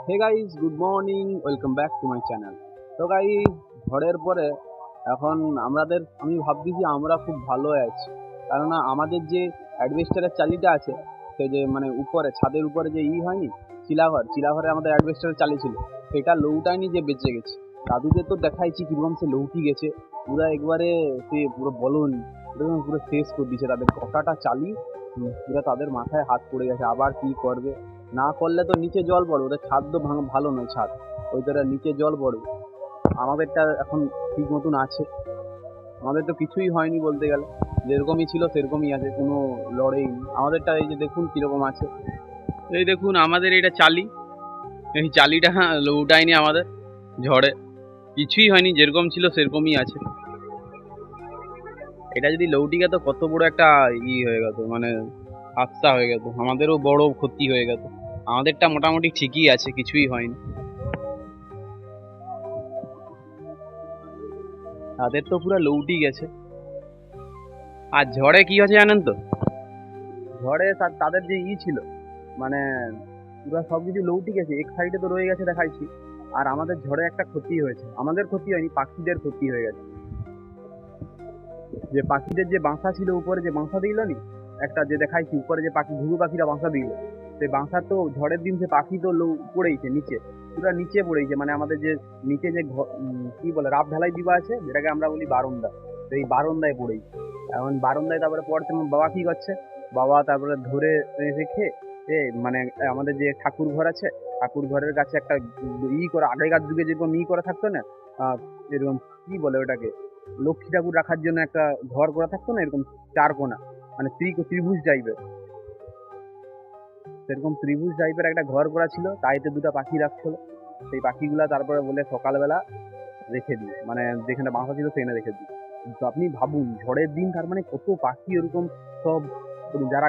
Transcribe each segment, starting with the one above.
Hey guys, good morning, welcome back to my channel. তো guys, ঝড়ের পরে এখন আমি ভাবতেছি আমরা খুব ভালো আছি। কেননা আমাদের যে অ্যাডভেস্টারের চালিটা আছে, সে যে মানে উপরে ছাদের উপরে যে হয়নি, চিলাঘরে আমাদের অ্যাডভেস্টারের চালি ছিল, সেটা লৌটায়নি, যে বেঁচে গেছে। দাদুদের তো দেখাইছি কিরকম সে লৌটি গেছে, পুরো একবারে সে পুরো বলুন পুরো শেষ করে দিয়েছে তাদের কটাটা চালি। পুরো তাদের মাথায় হাত পড়ে গেছে, আবার কি করবে। না করলে তো নিচে জল পড়বে, ওদের ছাদ তো ভালো নয় ছাদ, ওই তোরা নিচে জল পড়বে। আমাদেরটা এখন ঠিক মতন আছে, আমাদের তো কিছুই হয়নি বলতে গেলে, যেরকমই ছিল সেরকমই আছে, কোনো লড়েইনি আমাদেরটা। এই যে দেখুন কিরকম আছে, এই দেখুন আমাদের এটা চালি, এই চালিটা উঠায়নি আমাদের ঝড়ে, কিছুই হয়নি, যেরকম ছিল সেরকমই আছে। এটা যদি লৌটি গেত কত বড় একটা হয়ে গেত, মানে হাদসা হয়ে গেত, আমাদেরও বড় ক্ষতি হয়ে গেত। আমাদেরটা মোটামুটি ঠিকই আছে, কিছুই হয়নি, তাদের তো পুরো লৌটি গেছে। আর ঝড়ে কি হয়েছে জানেন তো, ঝড়ে তাদের যে ছিল, মানে পুরো সবকিছু লৌটি গেছে, এক সাইডে তো রয়ে গেছে দেখাইছি। আর আমাদের ঝড়ে একটা ক্ষতি হয়েছে, আমাদের ক্ষতি হয়নি, পাখিদের ক্ষতি হয়ে গেছে। যে পাখিদের যে বাসা ছিল উপরে, যে বাসা দিল নি একটা, যে দেখাইছি উপরে যে পাখি ঘুঘু পাখিরা বাসা দিল, সেই বাসা তো ঝড়ের দিন সে পাখি তো পড়েছে নিচে, পুরো নিচে পড়েছে। মানে আমাদের যে নিচে যে কি বলে রাব ঢালাই দিবা আছে, যেটাকে আমরা বলি বারান্দা, তো এই বারান্দায় পড়েছে। এখন বারান্দায় তারপরে পড়তে আমার বাবা কি করছে, বাবা তারপরে ধরে রেখে মানে আমাদের যে ঠাকুর ঘর আছে, ঠাকুর ঘরের কাছে একটা করে, আগেকার যুগে যেরকম করা থাকতো না, এরকম কি বলে ওটাকে, লক্ষ্মী ঠাকুর রাখার জন্য একটা ঘর করা থাকতো না, এরকম চার কোণা, মানে ত্রিভুজ টাইপের, সেরকম ত্রিভুজ টাইপের একটা ঘর করা ছিল, তাইতে দুটো পাখি রাখছিল। সেই পাখিগুলা তারপরে বলে সকালবেলা রেখে দিই, মানে যেখানে বাসা ছিল সেখানে রেখে দিই। তো আপনি ভাবুন, ঝড়ের দিন তার মানে কত পাখি ওরকম সব, যারা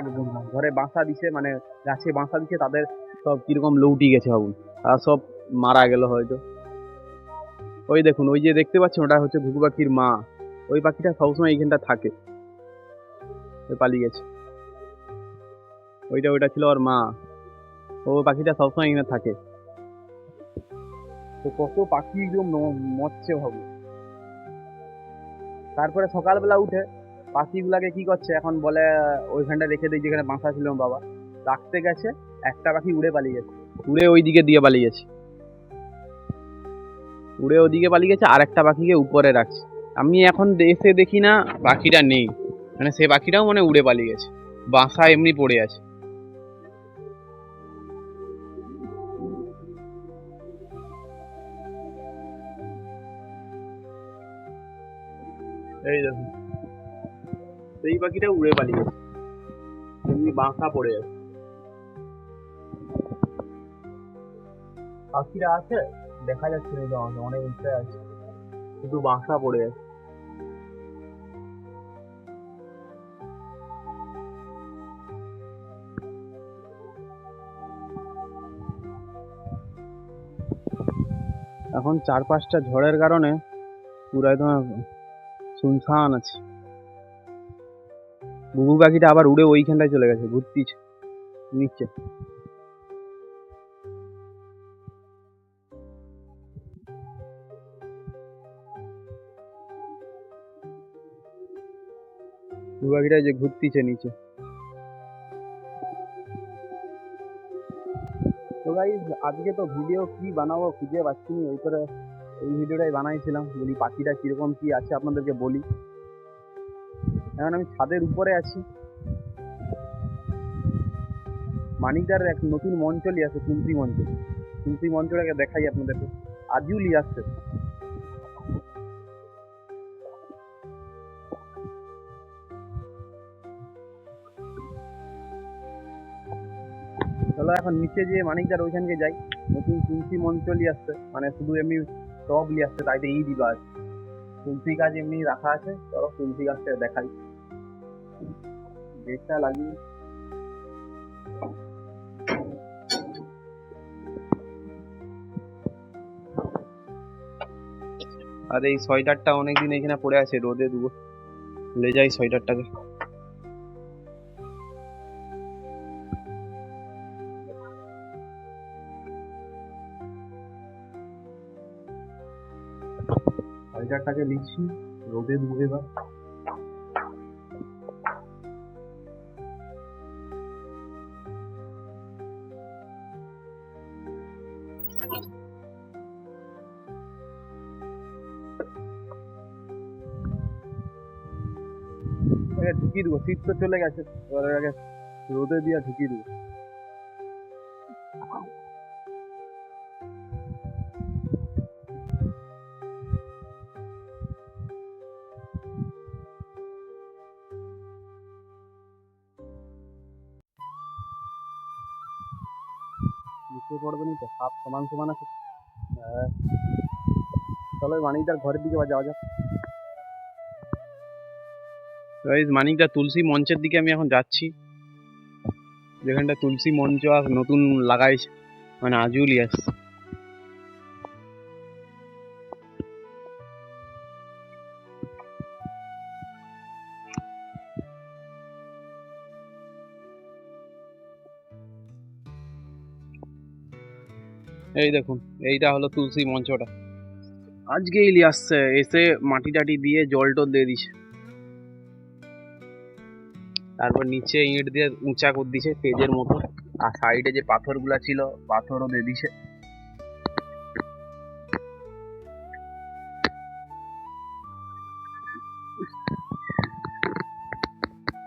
ঘরে বাসা দিছে, মানে গাছে বাসা দিছে, তাদের সব কিরকম লৌটি গেছে ভাবুন, আর সব মারা গেল হয়তো। ওই দেখুন, ওই যে দেখতে পাচ্ছেন, ওটা হচ্ছে ঘুঘু পাখির মা, ওই পাখিটা সবসময় এইখানটা থাকে, ওই পালিয়ে গেছে, ওইটা ছিল ওর মা, ও পাখিটা সবসময় এখানে থাকে। তো কত পাখি একদম মরছে ভাবুন। তারপরে সকালবেলা উঠে পাখিগুলাকে কি করছে, এখন বলে ওইখানটা রেখে দিই যেখানে বাসা ছিল বাবা, রাখতে গেছে, একটা পাখি উড়ে পালিয়ে গেছে, উড়ে ওই দিকে দিয়ে পালিয়ে গেছে, উড়ে ওদিকে পালিয়ে গেছে, আর একটা পাখিকে উপরে রাখছে। আমি এখন এসে দেখি না পাখিটা নেই, মানে সে পাখিটাও মানে উড়ে পালিয়ে গেছে, বাসা এমনি পড়ে আছে। এই দেখুন, সেই পাখিটা উড়ে পালিয়ে গেছে, এমনি বাসা পড়ে আছে। পাখিরা আছে, দেখা যাচ্ছে না, অনেক উঠে আছে, শুধু বাসা পড়ে আছে। এখন 4-5টা ঝড়ের কারণে পুরো একদম শুনশান আছে। ঘুঘু পাখিটা আবার উড়ে ওইখানটায় চলে গেছে, ঘুরতিছে নিচে। ঘুঘু পাখিটা যে ঘুরতিছে নিচে। তো গাইস, আজকে তো ভিডিও কি বানাবো খুঁজে পাচ্ছি না, ওই করে এই ভিডিওটাই বানাইছিলাম, বলি পাখিটা কিরকম কি আছে আপনাদেরকে বলি। এখন আমি ছাদের উপরে আছি, মানিকদার এক নতুন মঞ্চ নিয়ে আসে, কুন্তি মঞ্চটাকে দেখাই আপনাদেরকে, আজও নিয়ে আসছে। চলো এখন নিচে যে মানিকদার ওইখানকে যাই, নতুন তুলসী মঞ্চ নিয়ে আসছে, মানে শুধু এমনি টব নিয়ে আসছে, তাইতে দিবা আছে, তুলসী গাছ এমনি রাখা আছে, চলো তুলসী গাছটা দেখাই, গেটটা লাগিয়ে। আর এই সোয়েটারটা অনেকদিন এখানে পড়ে আছে, রোদে দেবো, লে যাই সোয়েটারটাকে। কালচারটাকে নিচ্ছি, রোদে ধুয়ে এবার। ঢুকিয়ে দেবো, শীত তো চলে গেছে, এবার আগে রোদে দিয়ে ঢুকিয়ে দেবো। নিচে পড়বে নি তো, সব সমান সমান আছে। চলো মানিকদার ঘরের দিকে যাওয়া যাক। মানিকদা তুলসী মঞ্চের দিকে আমি এখন যাচ্ছি, যেখানটা তুলসী মঞ্চ নতুন লাগাইছে, মানে আজুলিয়াস। এই দেখুন, এইটা হলো তুলসী মঞ্চটা। আজকেই নিয়ে আসছে, এসে মাটি টাটি দিয়ে জল টল দিয়ে দিছে, তারপর নিচে ইট দিয়ে উঁচা করে দিছে পেজের মতো, আর সাইডে যে পাথরগুলা ছিল পাথরও দিয়ে দিছে।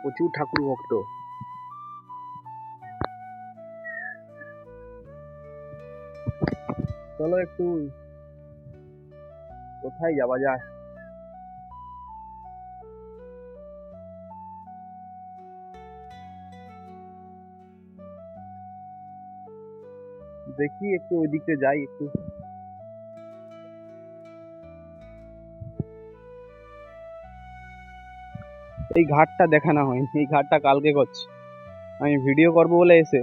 প্রচুর ঠাকুর ভক্ত। চলো একটু কোথায় যাওয়া যায়। দেখি একটু ওই দিকে যাই একটু। এই ঘাটটা দেখানো হয়নি, এই ঘাটটা কালকে করছে, আমি ভিডিও করবো বলে এসে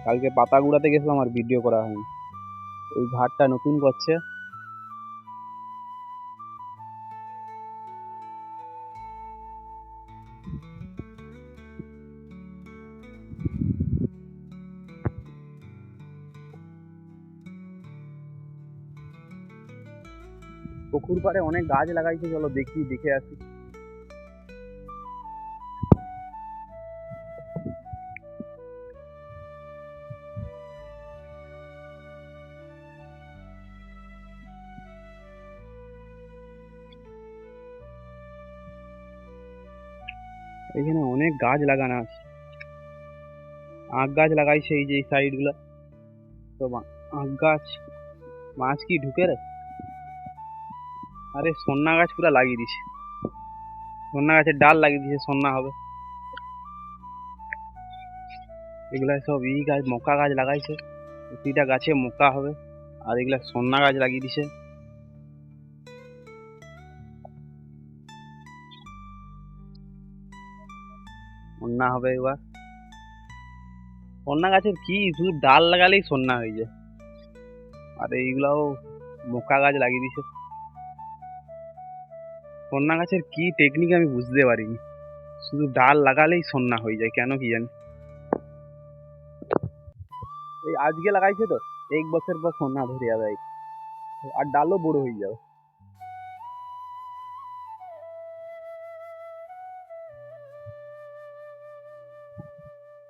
কালকে পাতা গুড়াতে গেছিলাম আর ভিডিও করা হয়নি। এই ঘাটটা নতুন করছে। পুকুর পাড়ে অনেক গাছ লাগাইছে, চলো দেখি, দেখে আসি। এখানে অনেক গাছ লাগানো আছে, আখ গাছ লাগাইছে এই যে এই সাইড গুলা, তো আখ গাছ। মাছ কি ঢুকে রে? আরে সন্না গাছ পুরা লাগিয়ে দিছে, সন্না গাছের ডাল লাগিয়ে দিছে, সন্না হবে। এগুলা সব ই গাছ, মক্কা গাছ লাগাইছে, প্রতিটা গাছে মক্কা হবে। আর এগুলা সন্না গাছ লাগিয়ে দিছে। সন্না হবে এবার। সন্না গাছের কি শুধু ডাল লাগালেই সন্না হয়ে যায়। আর এইগুলাও মক্কা গাছ লাগিয়ে দিছে। সন্না গাছের কি টেকনিক আমি বুঝতে পারিনি, শুধু ডাল লাগালেই সন্না হয়ে যায়, কেন কি জানি। এই আজকে লাগাইছে তো, এক বছর পর সন্না ধরে যাবে, আর ডালও বড় হয়ে যাবে।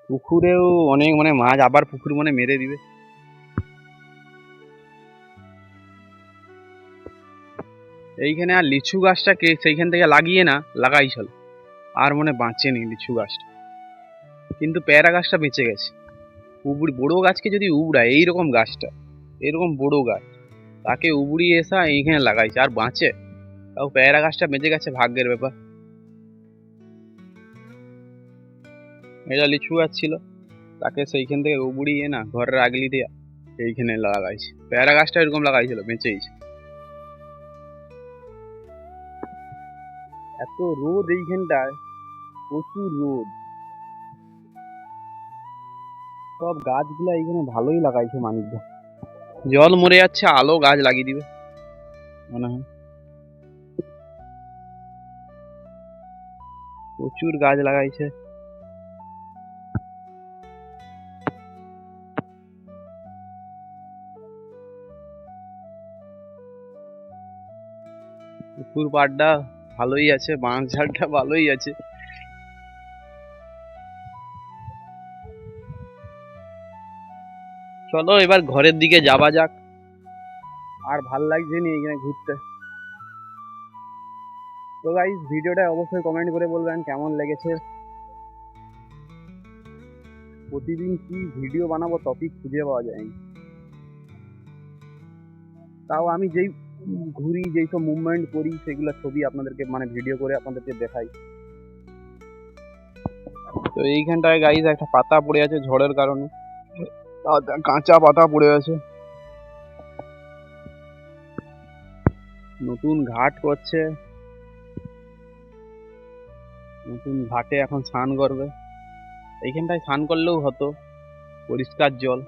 পুকুরেও অনেক মানে মাছ, আবার পুকুর মানে মেরে দিবে। এইখানে আর লিচু গাছটাকে সেইখান থেকে লাগিয়ে না লাগাইছিল, আর মনে বাঁচেনি লিচু গাছটা, কিন্তু পেয়ারা গাছটা বেঁচে গেছে। বড় গাছকে যদি উবড়ায়, এইরকম গাছটা, এরকম বড় গাছ, তাকে উবড়িয়ে এসা এইখানে লাগাইছে আর বাঁচে, তাও পেয়ারা গাছটা বেঁচে গেছে, ভাগ্যের ব্যাপার। এটা লিচু গাছ ছিল, তাকে সেইখান থেকে উবড়িয়ে না ঘরের আগলি দিয়ে এইখানে লাগাইছে। পেয়ারা গাছটা এরকম লাগাইছিল, বেঁচেইছে। এত রোদ এইখানটায়, প্রচুর রোদ। সব গাছগুলা এইখানে ভালোই লাগাইছে মানিকদা। জল মরে যাচ্ছে, আলো গাছ লাগিয়ে দিবে মনে হয়। প্রচুর গাছ লাগাইছে। পুকুর পাড়টা ভালোই আছে, বাঁশ ঝাড়টা ভালোই আছে। চলো এবার ঘরের দিকে যাওয়া যাক, আর ভাল লাগছে নি এখানে ঘুরতে। তো গাইস ভিডিওটা অবশ্যই কমেন্ট করে বলবেন কেমন লেগেছে। প্রতিদিন কি ভিডিও বানাবো টপিক খুঁজে পাওয়া যায়নি। তাও আমি যেই ঘুরি, যেই সব মুভমেন্ট করি সেগুলো ছবি আপনাদেরকে মানে ভিডিও করে আপনাদেরকে দেখাই। তো এইখানটায় গাইস একটা পাতা পড়ে আছে ঝড়ের কারণে, কাঁচা পাতা পড়ে আছে। নতুন ঘাট করছে, নতুন ঘাটে এখন স্নান করবে। এইখানটায় স্নান করলেও হতো, পরিষ্কার জল।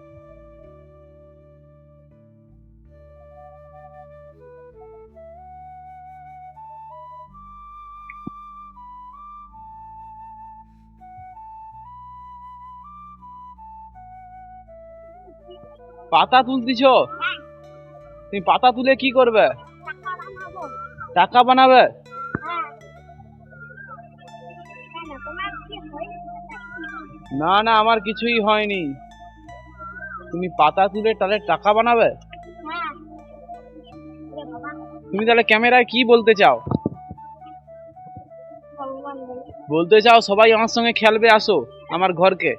পাতা তুলতিছ? তুমি পাতা তুলে কি করবে? টাকা বানাবে? না না, আমার কিছুই হয়নি। তুমি পাতা তুলে তাহলে টাকা বানাবে? তুমি তাহলে ক্যামেরায় কি বলতে চাও? বলতে চাও সবাই আমার সঙ্গে খেলবে, আসো আমার ঘরকে।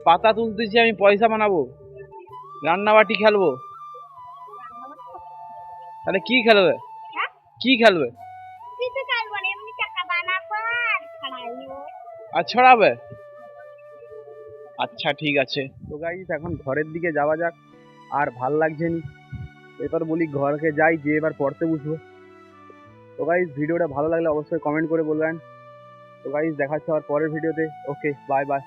পাতা তুলতেছি আমি, পয়সা বানাবো, রান্নাবাটি খেলবো। তাহলে কি খেলবে? কি খেলবে? আর ছড়াবে? আচ্ছা ঠিক আছে। তো গাইস এখন ঘরের দিকে যাওয়া যাক, আর ভাল লাগছে নি। এবার বলি ঘরকে যাই, যে এবার পড়তে বসবো। তো গাইস ভিডিওটা ভালো লাগলে অবশ্যই কমেন্ট করে বলবেন। তো গাইস দেখা হচ্ছে আবার পরের ভিডিওতে। ওকে, বাই বাই।